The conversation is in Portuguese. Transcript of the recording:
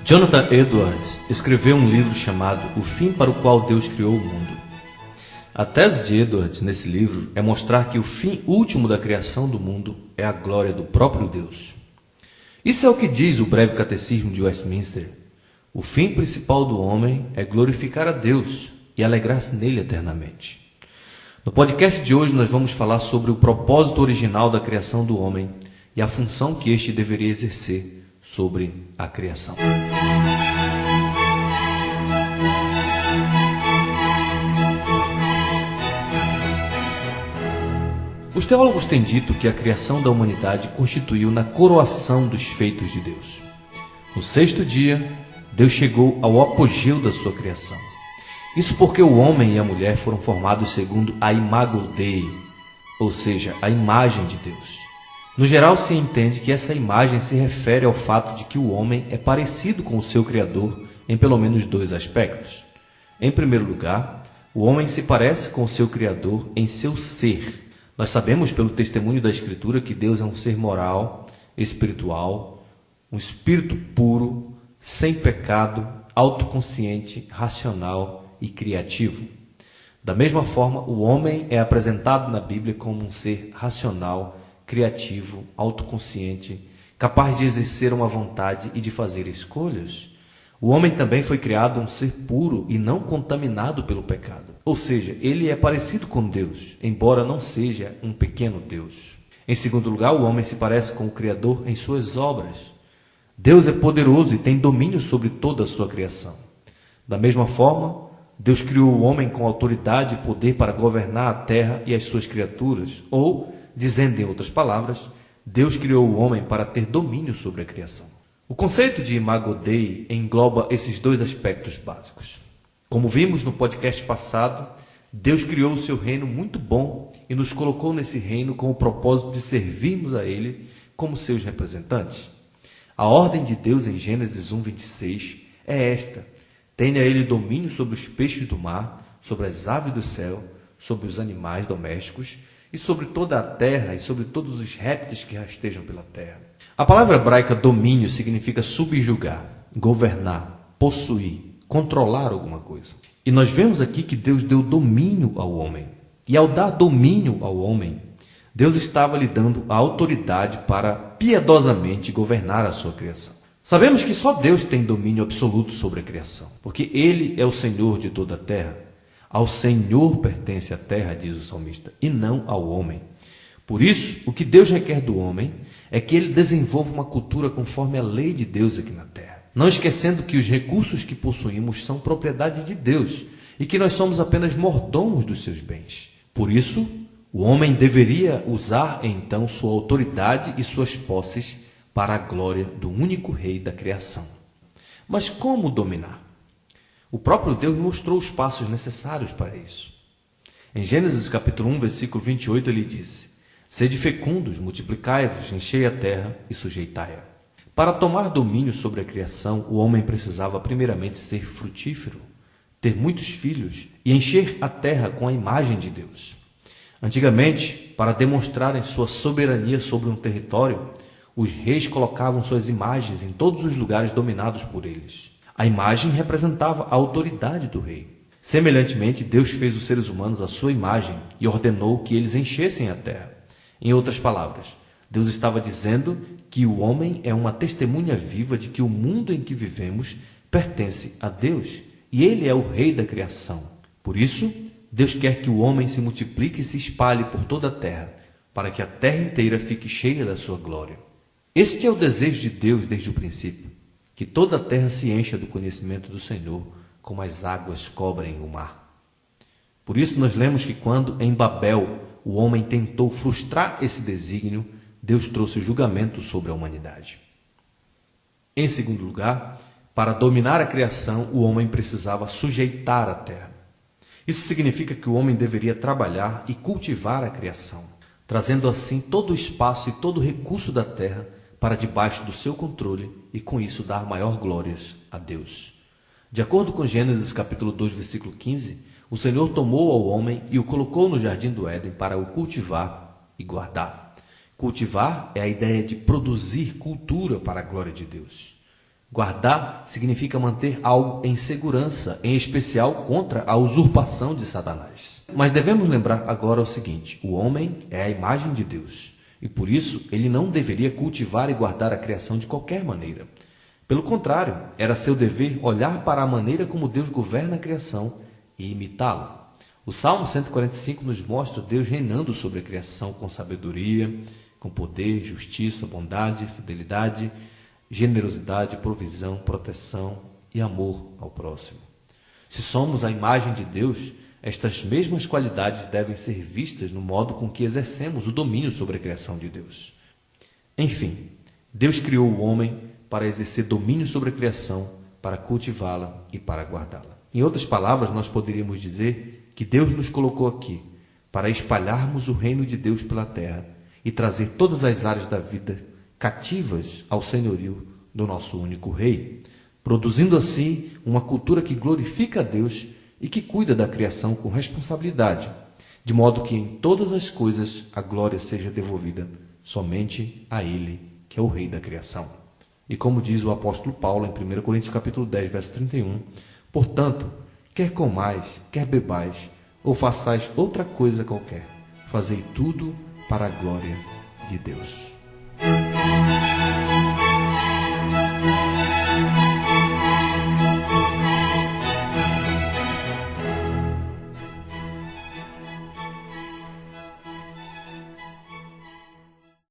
Jonathan Edwards escreveu um livro chamado O Fim para o Qual Deus Criou o Mundo. A tese de Edwards nesse livro é mostrar que o fim último da criação do mundo é a glória do próprio Deus. Isso é o que diz o breve catecismo de Westminster. O fim principal do homem é glorificar a Deus e alegrar-se nele eternamente. No podcast de hoje nós vamos falar sobre o propósito original da criação do homem e a função que este deveria exercer sobre a criação. Os teólogos têm dito que a criação da humanidade constituiu na coroação dos feitos de Deus. No sexto dia, Deus chegou ao apogeu da sua criação. Isso porque o homem e a mulher foram formados segundo a imago Dei, ou seja, a imagem de Deus. No geral, se entende que essa imagem se refere ao fato de que o homem é parecido com o seu Criador em pelo menos dois aspectos. Em primeiro lugar, o homem se parece com o seu Criador em seu ser. Nós sabemos pelo testemunho da Escritura que Deus é um ser moral, espiritual, um espírito puro, sem pecado, autoconsciente, racional e criativo. Da mesma forma, o homem é apresentado na Bíblia como um ser racional, criativo, autoconsciente, capaz de exercer uma vontade e de fazer escolhas. O homem também foi criado um ser puro e não contaminado pelo pecado. Ou seja, ele é parecido com Deus, embora não seja um pequeno Deus. Em segundo lugar, o homem se parece com o Criador em suas obras. Deus é poderoso e tem domínio sobre toda a sua criação. Da mesma forma, Deus criou o homem com autoridade e poder para governar a terra e as suas criaturas, ou, dizendo em outras palavras, Deus criou o homem para ter domínio sobre a criação. O conceito de imago Dei engloba esses dois aspectos básicos. Como vimos no podcast passado, Deus criou o seu reino muito bom e nos colocou nesse reino com o propósito de servirmos a Ele como seus representantes. A ordem de Deus em Gênesis 1:26 é esta: tenha Ele domínio sobre os peixes do mar, sobre as aves do céu, sobre os animais domésticos e sobre toda a terra e sobre todos os répteis que rastejam pela terra. A palavra hebraica domínio significa subjugar, governar, possuir, controlar alguma coisa. E nós vemos aqui que Deus deu domínio ao homem. E ao dar domínio ao homem, Deus estava lhe dando a autoridade para piedosamente governar a sua criação. Sabemos que só Deus tem domínio absoluto sobre a criação, porque Ele é o Senhor de toda a terra. Ao Senhor pertence a terra, diz o salmista, e não ao homem. Por isso, o que Deus requer do homem é que ele desenvolva uma cultura conforme a lei de Deus aqui na terra, não esquecendo que os recursos que possuímos são propriedade de Deus e que nós somos apenas mordomos dos seus bens. Por isso, o homem deveria usar então sua autoridade e suas posses para a glória do único Rei da criação. Mas como dominar? O próprio Deus mostrou os passos necessários para isso. Em Gênesis capítulo 1, versículo 28, ele disse: sede fecundos, multiplicai-vos, enchei a terra e sujeitai-a. Para tomar domínio sobre a criação, o homem precisava primeiramente ser frutífero, ter muitos filhos e encher a terra com a imagem de Deus. Antigamente, para demonstrarem sua soberania sobre um território, os reis colocavam suas imagens em todos os lugares dominados por eles. A imagem representava a autoridade do rei. Semelhantemente, Deus fez os seres humanos à sua imagem e ordenou que eles enchessem a terra. Em outras palavras, Deus estava dizendo que o homem é uma testemunha viva de que o mundo em que vivemos pertence a Deus e Ele é o Rei da criação. Por isso, Deus quer que o homem se multiplique e se espalhe por toda a terra, para que a terra inteira fique cheia da sua glória. Este é o desejo de Deus desde o princípio, que toda a terra se encha do conhecimento do Senhor, como as águas cobrem o mar. Por isso nós lemos que quando em Babel o homem tentou frustrar esse desígnio, Deus trouxe julgamento sobre a humanidade. Em segundo lugar, para dominar a criação, o homem precisava sujeitar a terra. Isso significa que o homem deveria trabalhar e cultivar a criação, trazendo assim todo o espaço e todo o recurso da terra para debaixo do seu controle e com isso dar maior glórias a Deus. De acordo com Gênesis capítulo 2, versículo 15, o Senhor tomou ao homem e o colocou no jardim do Éden para o cultivar e guardar. Cultivar é a ideia de produzir cultura para a glória de Deus. Guardar significa manter algo em segurança, em especial contra a usurpação de Satanás. Mas devemos lembrar agora o seguinte: o homem é a imagem de Deus, e por isso ele não deveria cultivar e guardar a criação de qualquer maneira. Pelo contrário, era seu dever olhar para a maneira como Deus governa a criação e imitá-lo. O Salmo 145 nos mostra Deus reinando sobre a criação com sabedoria, com poder, justiça, bondade, fidelidade, generosidade, provisão, proteção e amor ao próximo. Se somos a imagem de Deus, estas mesmas qualidades devem ser vistas no modo com que exercemos o domínio sobre a criação de Deus. Enfim, Deus criou o homem para exercer domínio sobre a criação, para cultivá-la e para guardá-la. Em outras palavras, nós poderíamos dizer que Deus nos colocou aqui para espalharmos o reino de Deus pela terra e trazer todas as áreas da vida cativas ao senhorio do nosso único Rei, produzindo assim uma cultura que glorifica a Deus e que cuida da criação com responsabilidade, de modo que em todas as coisas a glória seja devolvida somente a Ele, que é o Rei da criação. E como diz o apóstolo Paulo em 1 Coríntios capítulo 10, verso 31, portanto, quer comais, quer bebais, ou façais outra coisa qualquer, fazei tudo para a glória de Deus.